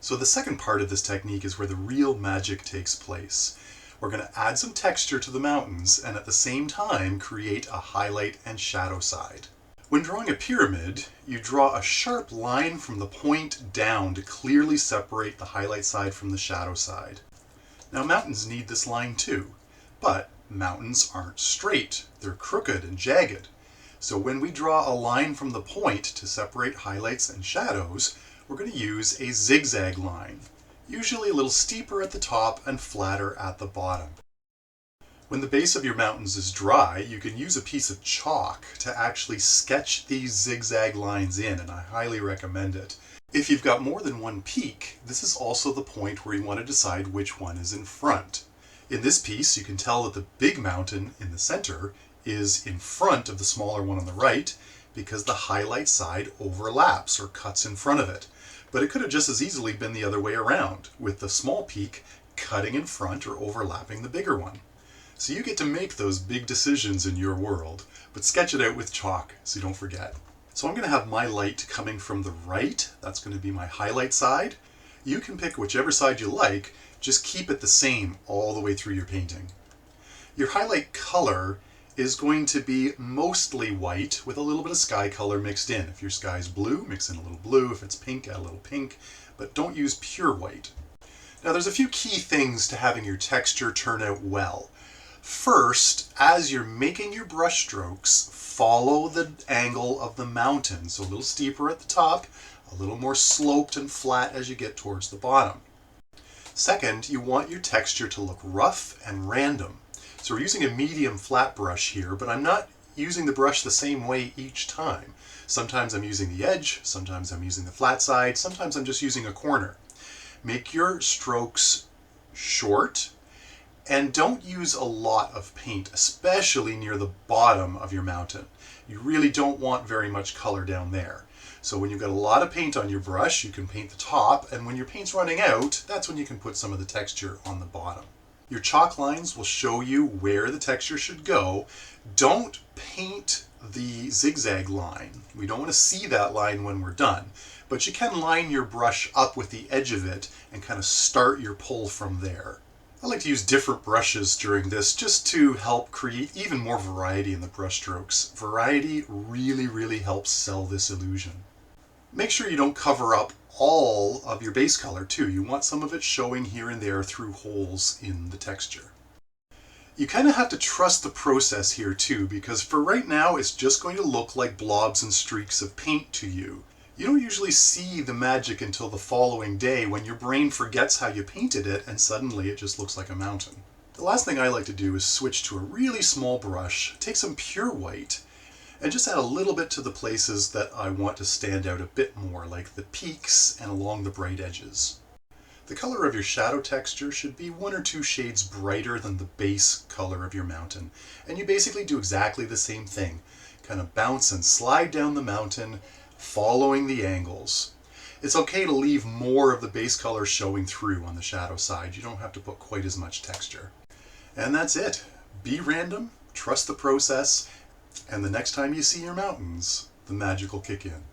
So the second part of this technique is where the real magic takes place. We're going to add some texture to the mountains and at the same time create a highlight and shadow side. When drawing a pyramid, you draw a sharp line from the point down to clearly separate the highlight side from the shadow side. Now mountains need this line too, but mountains aren't straight, they're crooked and jagged. So when we draw a line from the point to separate highlights and shadows, we're going to use a zigzag line, usually a little steeper at the top and flatter at the bottom. When the base of your mountains is dry, you can use a piece of chalk to actually sketch these zigzag lines in, and I highly recommend it. If you've got more than one peak, this is also the point where you want to decide which one is in front. In this piece, you can tell that the big mountain in the center is in front of the smaller one on the right because the highlight side overlaps or cuts in front of it. But it could have just as easily been the other way around, with the small peak cutting in front or overlapping the bigger one. So you get to make those big decisions in your world, but sketch it out with chalk so you don't forget. So I'm going to have my light coming from the right. That's going to be my highlight side. You can pick whichever side you like, just keep it the same all the way through your painting. Your highlight color is going to be mostly white with a little bit of sky color mixed in. If your sky's blue, mix in a little blue. If it's pink, add a little pink, but don't use pure white. Now there's a few key things to having your texture turn out well. First, as you're making your brush strokes, follow the angle of the mountain. So a little steeper at the top, a little more sloped and flat as you get towards the bottom. Second, you want your texture to look rough and random. So we're using a medium flat brush here, but I'm not using the brush the same way each time. Sometimes I'm using the edge, sometimes I'm using the flat side, sometimes I'm just using a corner. Make your strokes short and don't use a lot of paint, especially near the bottom of your mountain. You really don't want very much color down there. So when you've got a lot of paint on your brush, you can paint the top, and when your paint's running out, that's when you can put some of the texture on the bottom. Your chalk lines will show you where the texture should go. Don't paint the zigzag line. We don't want to see that line when we're done, but you can line your brush up with the edge of it and kind of start your pull from there. I like to use different brushes during this just to help create even more variety in the brush strokes. Variety really helps sell this illusion. Make sure you don't cover up all of your base color too. You want some of it showing here and there through holes in the texture. You kind of have to trust the process here too, because for right now it's just going to look like blobs and streaks of paint to you. You don't usually see the magic until the following day when your brain forgets how you painted it and suddenly it just looks like a mountain. The last thing I like to do is switch to a really small brush, take some pure white, and just add a little bit to the places that I want to stand out a bit more, like the peaks and along the bright edges. The color of your shadow texture should be 1 or 2 shades brighter than the base color of your mountain. And you basically do exactly the same thing. Kind of bounce and slide down the mountain, following the angles. It's okay to leave more of the base color showing through on the shadow side. You don't have to put quite as much texture. And that's it. Be random, trust the process, and the next time you see your mountains, the magic will kick in.